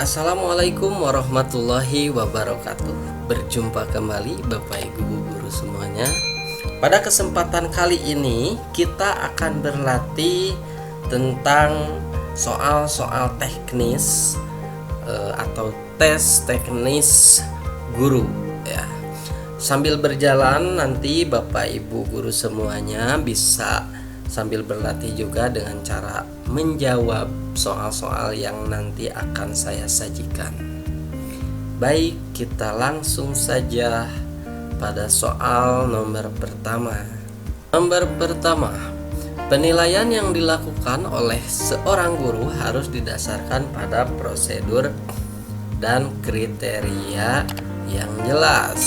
Assalamualaikum warahmatullahi wabarakatuh. Berjumpa kembali Bapak Ibu guru semuanya. Pada kesempatan kali ini kita akan berlatih tentang soal-soal teknis atau tes teknis guru ya. Sambil berjalan nanti Bapak Ibu guru semuanya bisa sambil berlatih juga dengan cara menjawab soal-soal yang nanti akan saya sajikan. Baik, kita langsung saja pada soal nomor pertama. Nomor pertama, penilaian yang dilakukan oleh seorang guru harus didasarkan pada prosedur dan kriteria yang jelas.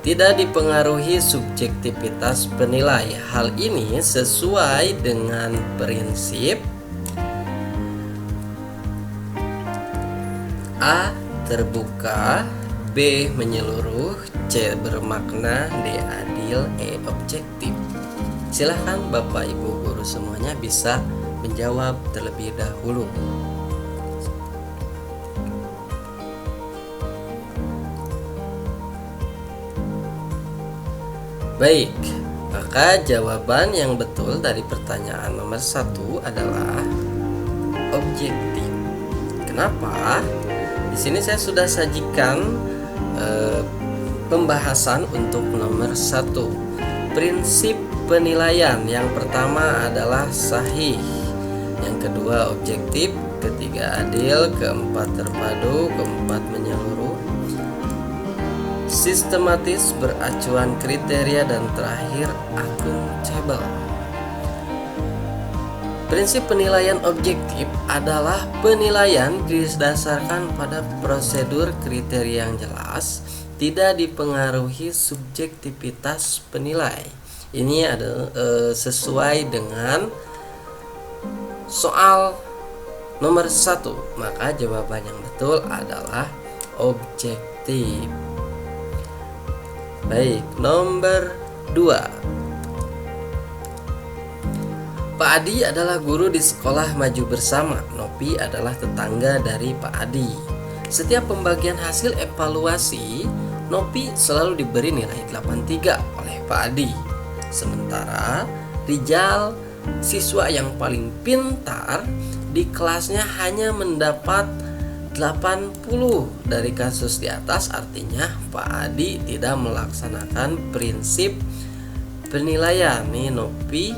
Tidak dipengaruhi subjektivitas penilai. Hal ini sesuai dengan prinsip A. Terbuka, B. Menyeluruh, C. Bermakna, D. Adil, E. Objektif. Silahkan Bapak Ibu guru semuanya bisa menjawab terlebih dahulu. Baik, maka jawaban yang betul dari pertanyaan nomor 1 adalah objektif. Kenapa? Di sini saya sudah sajikan pembahasan untuk nomor 1. Prinsip penilaian yang pertama adalah sahih, yang kedua objektif, ketiga adil, keempat terpadu, keempat menyeluruh, sistematis, beracuan kriteria, dan terakhir akuntabel. Prinsip penilaian objektif adalah penilaian didasarkan pada prosedur kriteria yang jelas, tidak dipengaruhi subjektivitas penilai. Ini adalah sesuai dengan soal nomor 1, maka jawaban yang betul adalah objektif. Baik, nomor 2. Pak Adi adalah guru di sekolah Maju Bersama. Nopi adalah tetangga dari Pak Adi. Setiap pembagian hasil evaluasi, Nopi selalu diberi nilai 83 oleh Pak Adi. Sementara Rijal, siswa yang paling pintar di kelasnya, hanya mendapat 80 dari kasus di atas. Artinya Pak Adi tidak melaksanakan prinsip penilaian. Nih Nopi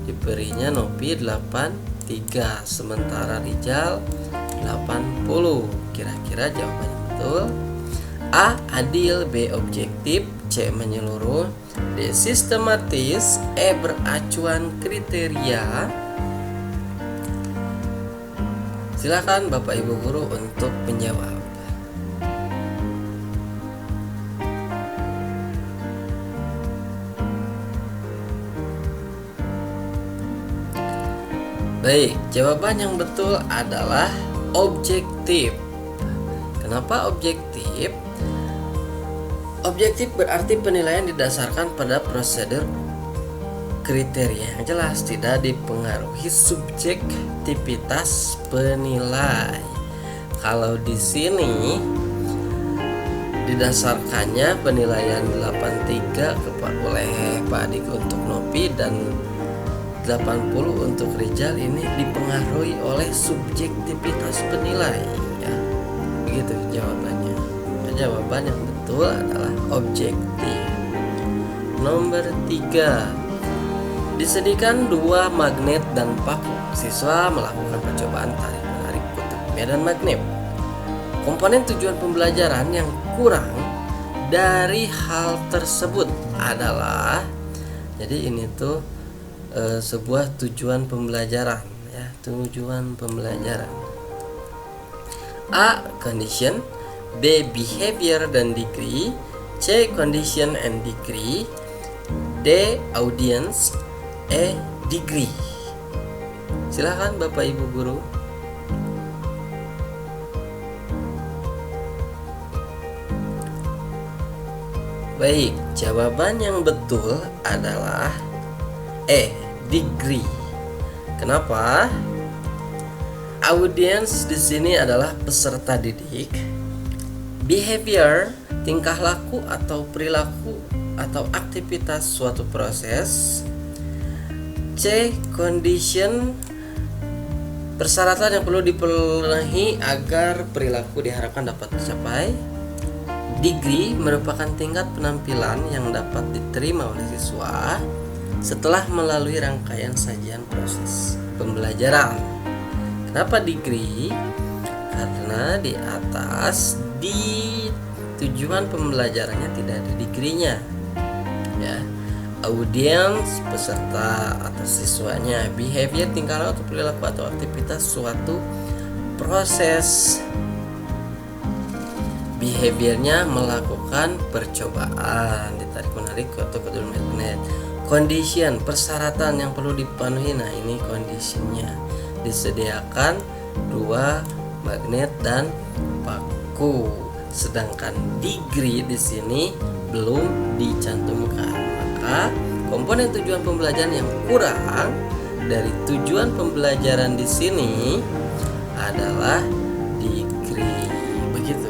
diberinya Nopi 83, sementara Rijal 80. Kira-kira jawabannya betul? A. Adil, B. Objektif, C. Menyeluruh, D. Sistematis, E. Beracuan kriteria. Silakan Bapak Ibu guru untuk menjawab. Baik, jawaban yang betul adalah objektif. Kenapa objektif? Objektif berarti penilaian didasarkan pada prosedur kriteria yang jelas, tidak dipengaruhi subjektivitas penilai. Kalau di sini didasarkannya penilaian 83 oleh Pak Adi untuk Nopi dan 80 untuk Rijal, ini dipengaruhi oleh subjektivitas penilai ya. Begitu jawabannya. Jawaban yang betul adalah objektif. Nomor 3. Disediakan 2 magnet dan paku. Siswa melakukan percobaan tarik-menarik kutub medan magnet. Komponen tujuan pembelajaran yang kurang dari hal tersebut adalah, jadi ini tuh sebuah tujuan pembelajaran ya, tujuan pembelajaran. A. Condition, B. Behavior dan degree, C. Condition and degree, D. Audience, E. Degree. Silakan Bapak Ibu guru. Baik, jawaban yang betul adalah E. Degree. Kenapa? Audience di sini adalah peserta didik. Behavior, tingkah laku atau perilaku atau aktivitas suatu proses. C. Condition, persyaratan yang perlu dipenuhi agar perilaku diharapkan dapat tercapai. Degree merupakan tingkat penampilan yang dapat diterima oleh siswa setelah melalui rangkaian sajian proses pembelajaran. Kenapa degree? Karena di atas di tujuan pembelajarannya tidak ada degree-nya. Ya. Audience, peserta atau siswanya. Behavior, tingkah laku atau perilaku atau aktivitas suatu proses. Behaviornya melakukan percobaan, ditarik menarik atau kedua magnet. Condition, persyaratan yang perlu dipenuhi. Nah, ini conditionnya. Disediakan 2 magnet dan paku. Sedangkan degree di sini belum dicantumkan. Maka komponen tujuan pembelajaran yang kurang dari tujuan pembelajaran di sini adalah degree. Begitu.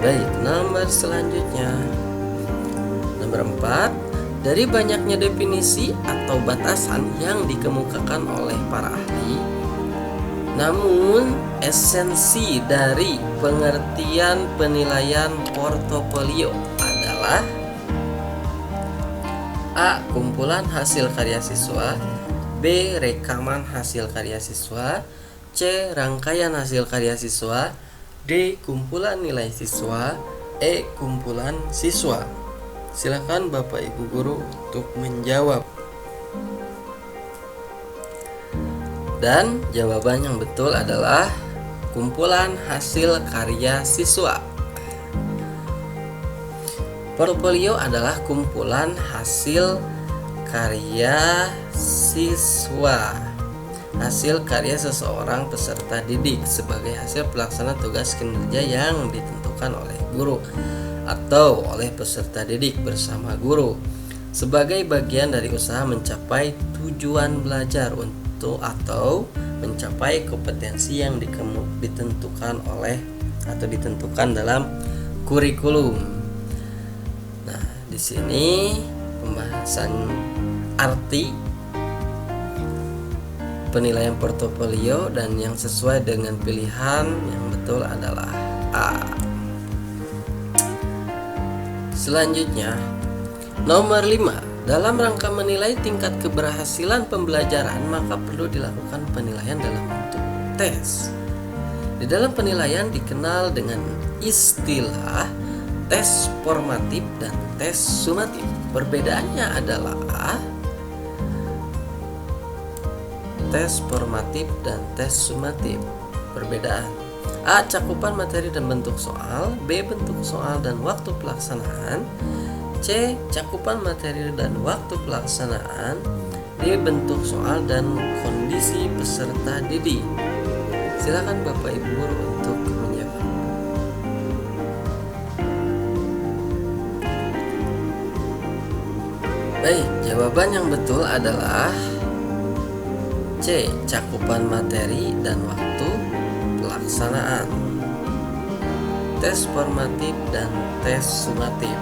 Baik, nomor selanjutnya. Nomor 4, dari banyaknya definisi atau batasan yang dikemukakan oleh para ahli, namun esensi dari pengertian penilaian portofolio adalah A. Kumpulan hasil karya siswa, B. Rekaman hasil karya siswa, C. Rangkaian hasil karya siswa, D. Kumpulan nilai siswa, E. Kumpulan siswa. Silakan Bapak Ibu Guru untuk menjawab. Dan jawaban yang betul adalah kumpulan hasil karya siswa. Portofolio adalah kumpulan hasil karya siswa, hasil karya seseorang peserta didik sebagai hasil pelaksana tugas kinerja yang ditentukan oleh guru atau oleh peserta didik bersama guru sebagai bagian dari usaha mencapai tujuan belajar untuk atau mencapai kompetensi yang ditentukan oleh atau ditentukan dalam kurikulum. Nah, di sini pembahasan arti penilaian portofolio dan yang sesuai dengan pilihan yang betul adalah A. Selanjutnya, nomor 5. Dalam rangka menilai tingkat keberhasilan pembelajaran, maka perlu dilakukan penilaian dalam bentuk tes. Di dalam penilaian dikenal dengan istilah tes formatif dan tes sumatif. Perbedaannya adalah tes formatif dan tes sumatif. Perbedaan: A. Cakupan materi dan bentuk soal, B. Bentuk soal dan waktu pelaksanaan, C. Cakupan materi dan waktu pelaksanaan, D. Bentuk soal dan kondisi peserta didik. Silakan Bapak Ibu Guru untuk menjawab. Baik, jawaban yang betul adalah C. Cakupan materi dan waktu pelaksanaan. Tes formatif dan tes sumatif.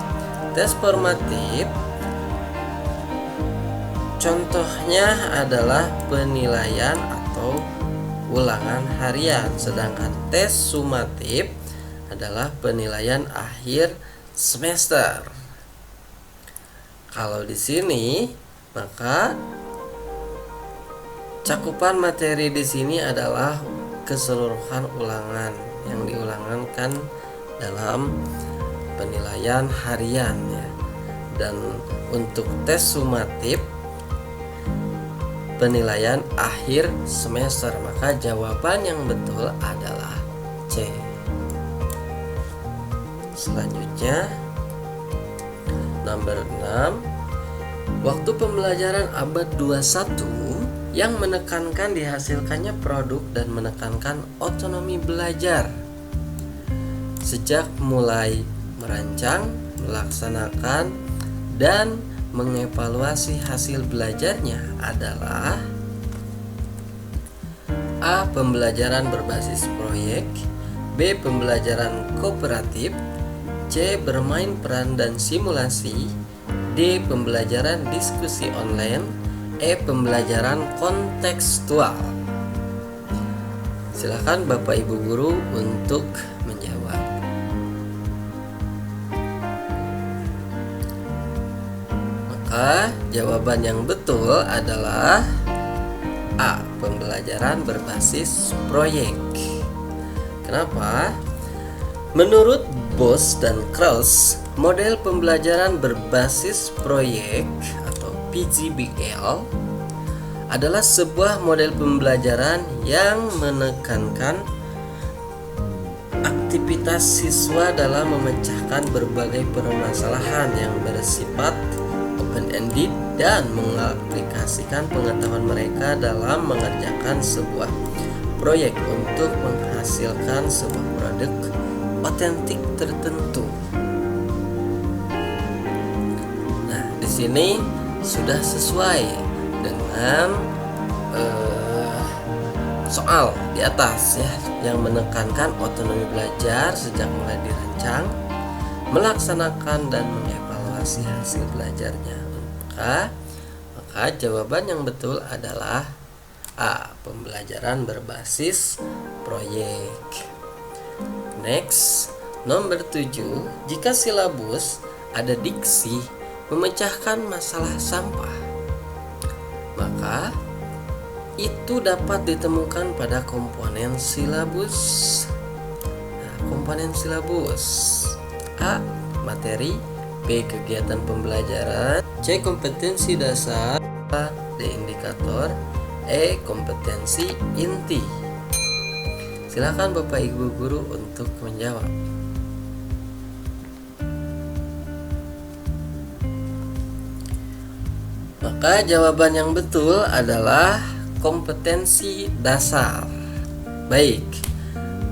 Tes formatif contohnya adalah penilaian atau ulangan harian, sedangkan tes sumatif adalah penilaian akhir semester. Kalau di sini, maka cakupan materi di sini adalah keseluruhan ulangan yang diulangkan dalam penilaian harian ya. Dan untuk tes sumatif penilaian akhir semester, maka jawaban yang betul adalah C. Selanjutnya nomor 6. Waktu pembelajaran abad 21 yang menekankan dihasilkannya produk dan menekankan otonomi belajar. Sejak mulai merancang, melaksanakan, dan mengevaluasi hasil belajarnya adalah A. Pembelajaran berbasis proyek, B. Pembelajaran kooperatif, C. Bermain peran dan simulasi, D. Pembelajaran diskusi online, E. Pembelajaran kontekstual. Silakan Bapak Ibu guru untuk menjawab. Maka jawaban yang betul adalah A. Pembelajaran berbasis proyek. Kenapa? Menurut Bose dan Krauss, model pembelajaran berbasis proyek atau PGBL adalah sebuah model pembelajaran yang menekankan aktivitas siswa dalam memecahkan berbagai permasalahan yang bersifat open-ended dan mengaplikasikan pengetahuan mereka dalam mengerjakan sebuah proyek untuk menghasilkan sebuah produk otentik tertentu. Nah, di sini sudah sesuai dengan soal di atas ya, yang menekankan otonomi belajar sejak mulai dirancang, melaksanakan dan mengevaluasi hasil belajarnya. Maka jawaban yang betul adalah A. Pembelajaran berbasis proyek. Next, nomor 7. Jika silabus ada diksi memecahkan masalah sampah, maka itu dapat ditemukan pada komponen silabus. Nah, komponen silabus: A. Materi, B. Kegiatan pembelajaran, C. Kompetensi dasar, D. Indikator, E. Kompetensi inti. Silakan Bapak Ibu guru untuk menjawab. Maka jawaban yang betul adalah kompetensi dasar. Baik,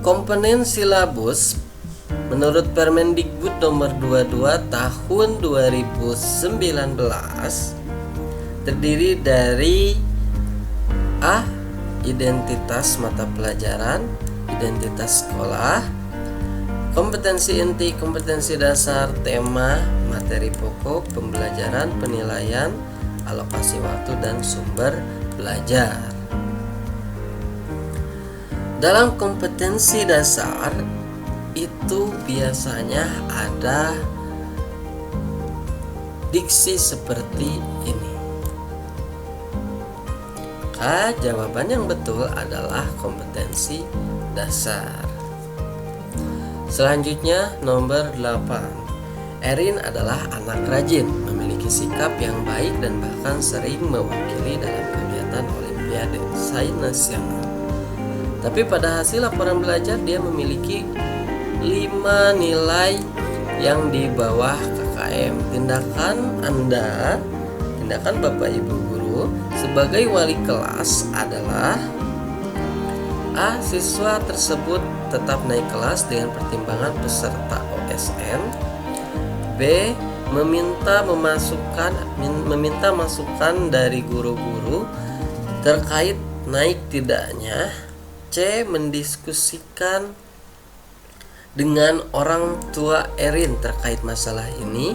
komponen silabus menurut Permendikbud nomor 22 tahun 2019 terdiri dari A. Identitas mata pelajaran, identitas sekolah, kompetensi inti, kompetensi dasar, tema, materi pokok, pembelajaran, penilaian, alokasi waktu, dan sumber belajar. Dalam kompetensi dasar itu biasanya ada diksi seperti ini. Maka jawaban yang betul adalah kompetensi dasar. Selanjutnya nomor 8. Erin adalah anak rajin, memiliki sikap yang baik dan bahkan sering mewakili dalam kegiatan olimpiade sains nasional. Tapi pada hasil laporan belajar dia memiliki 5 nilai yang di bawah KKM. Tindakan Bapak Ibu guru sebagai wali kelas adalah A. Siswa tersebut tetap naik kelas dengan pertimbangan peserta OSN. B. Meminta masukan dari guru-guru terkait naik tidaknya. C. Mendiskusikan dengan orang tua Erin terkait masalah ini.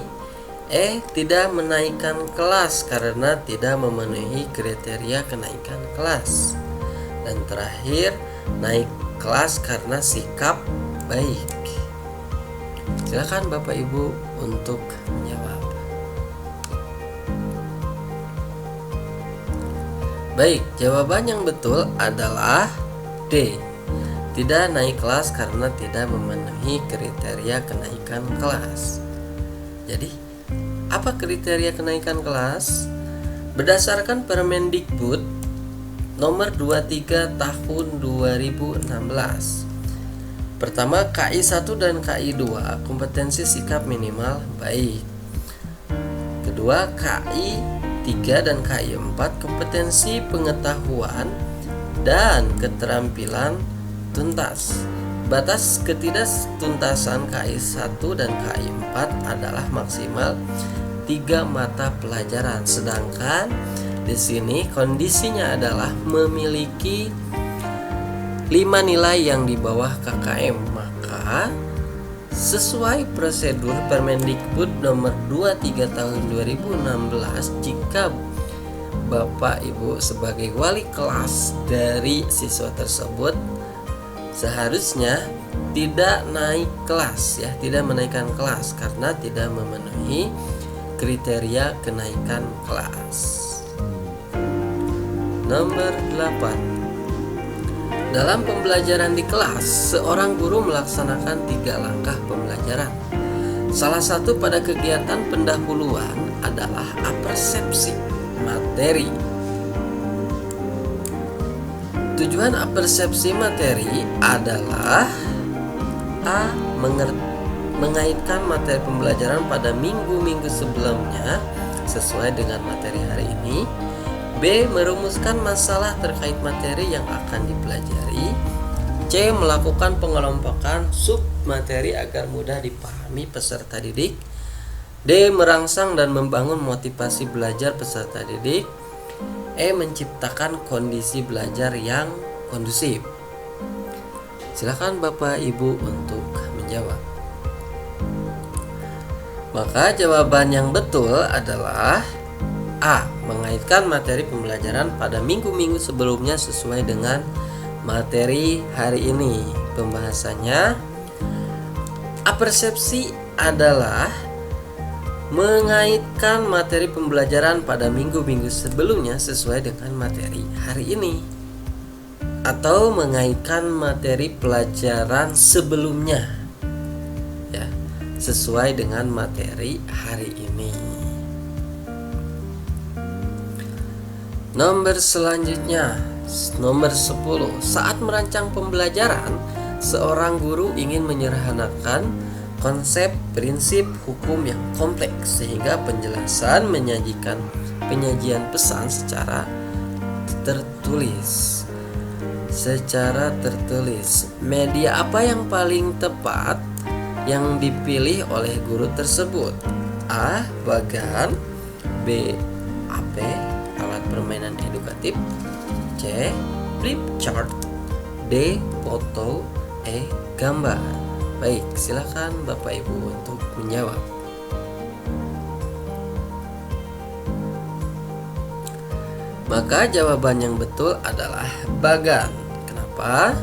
E. Tidak menaikkan kelas karena tidak memenuhi kriteria kenaikan kelas. Dan terakhir, naik kelas karena sikap baik. Silakan Bapak Ibu untuk menjawab. Baik, jawaban yang betul adalah D. Tidak naik kelas karena tidak memenuhi kriteria kenaikan kelas. Jadi, apa kriteria kenaikan kelas? Berdasarkan Permendikbud nomor 23 tahun 2016. Pertama, KI 1 dan KI 2 kompetensi sikap minimal baik. Kedua, KI 3 dan KI 4 kompetensi pengetahuan dan keterampilan tuntas. Batas ketidaktuntasan KI 1 dan KI 4 adalah maksimal 3 mata pelajaran. Sedangkan di sini kondisinya adalah memiliki 5 nilai yang di bawah KKM. Maka sesuai prosedur Permendikbud nomor 23 tahun 2016, jika Bapak Ibu sebagai wali kelas dari siswa tersebut seharusnya tidak naik kelas, ya, tidak menaikkan kelas karena tidak memenuhi kriteria kenaikan kelas. Nomor 8. Dalam pembelajaran di kelas, seorang guru melaksanakan 3 langkah pembelajaran. Salah satu pada kegiatan pendahuluan adalah apersepsi materi. Tujuan apersepsi materi adalah A. Mengaitkan materi pembelajaran pada minggu-minggu sebelumnya sesuai dengan materi hari ini. B. Merumuskan masalah terkait materi yang akan dipelajari. C. Melakukan pengelompokan sub materi agar mudah dipahami peserta didik. D. Merangsang dan membangun motivasi belajar peserta didik. E. Menciptakan kondisi belajar yang kondusif. Silakan Bapak Ibu untuk menjawab. Maka jawaban yang betul adalah A. Mengaitkan materi pembelajaran pada minggu-minggu sebelumnya sesuai dengan materi hari ini. Pembahasannya, apersepsi adalah mengaitkan materi pembelajaran pada minggu-minggu sebelumnya sesuai dengan materi hari ini, atau mengaitkan materi pelajaran sebelumnya, ya, sesuai dengan materi hari ini. Nomor selanjutnya, nomor 10. Saat merancang pembelajaran, seorang guru ingin menyederhanakan konsep prinsip hukum yang kompleks sehingga penjelasan penyajian pesan secara tertulis. Media apa yang paling tepat yang dipilih oleh guru tersebut? A. Bagan. B. AP, alat permainan edukatif. C. Flip chart. D. Foto. E. Gambar. Baik, silakan Bapak Ibu untuk menjawab. Maka jawaban yang betul adalah bagan. Kenapa?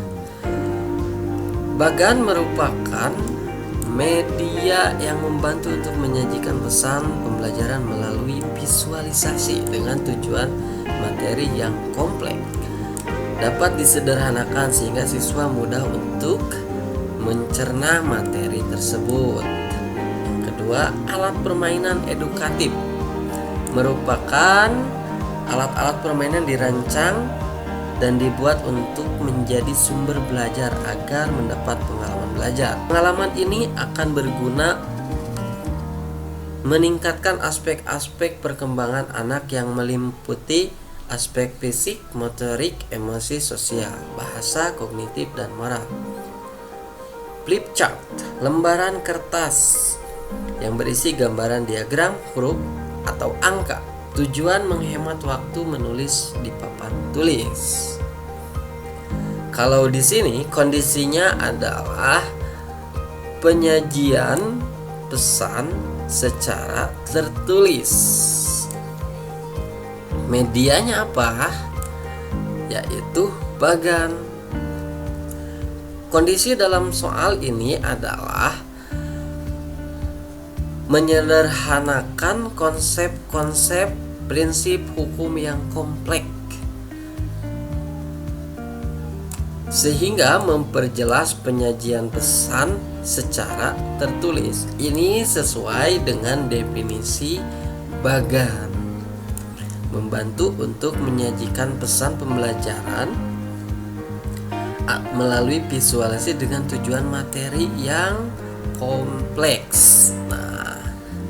Bagan merupakan media yang membantu untuk menyajikan pesan pembelajaran melalui visualisasi dengan tujuan materi yang kompleks. Dapat disederhanakan sehingga siswa mudah untuk mencerna materi tersebut. Yang kedua, alat permainan edukatif merupakan alat-alat permainan dirancang dan dibuat untuk menjadi sumber belajar agar mendapat pengalaman belajar. Pengalaman ini akan berguna meningkatkan aspek-aspek perkembangan anak yang meliputi aspek fisik, motorik, emosi, sosial, bahasa, kognitif, dan moral. Flip chart, lembaran kertas yang berisi gambaran diagram, huruf, atau angka. Tujuan menghemat waktu menulis di papan tulis. Kalau di sini kondisinya adalah penyajian pesan secara tertulis. Medianya apa? Yaitu bagan. Kondisi dalam soal ini adalah menyederhanakan konsep-konsep prinsip hukum yang kompleks sehingga memperjelas penyajian pesan secara tertulis. Ini sesuai dengan definisi bagan. Membantu untuk menyajikan pesan pembelajaran melalui visualisasi dengan tujuan materi yang kompleks. Nah,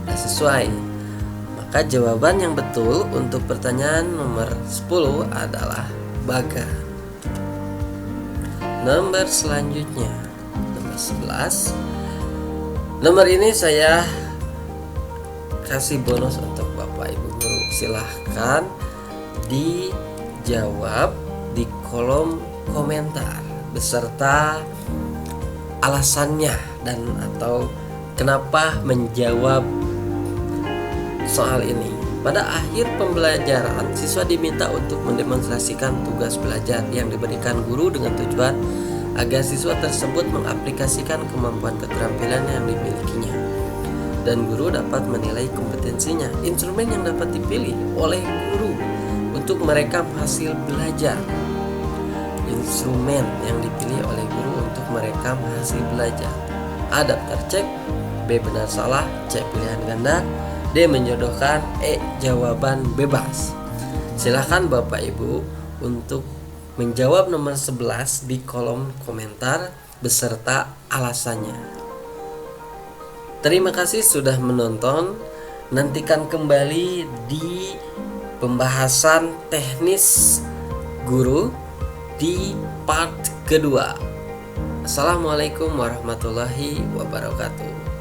sesuai. Maka jawaban yang betul untuk pertanyaan nomor 10 adalah bagan. Nomor selanjutnya, nomor 11. Nomor ini saya kasih bonus untuk Bapak Ibu guru. Silahkan dijawab di kolom komentar beserta alasannya dan atau kenapa menjawab soal ini. Pada akhir pembelajaran, siswa diminta untuk mendemonstrasikan tugas belajar yang diberikan guru dengan tujuan agar siswa tersebut mengaplikasikan kemampuan keterampilan yang dimilikinya dan guru dapat menilai kompetensinya. Instrumen yang dapat dipilih oleh guru untuk merekam hasil belajar. Instrumen yang dipilih oleh guru untuk merekam hasil belajar: A. Daftar cek, B. Benar salah, C. Pilihan ganda, D. Menjodohkan, E. Jawaban bebas. Silahkan Bapak Ibu untuk menjawab nomor 11 di kolom komentar beserta alasannya. Terima kasih sudah menonton. Nantikan kembali di pembahasan teknis guru di part kedua. Assalamualaikum warahmatullahi wabarakatuh.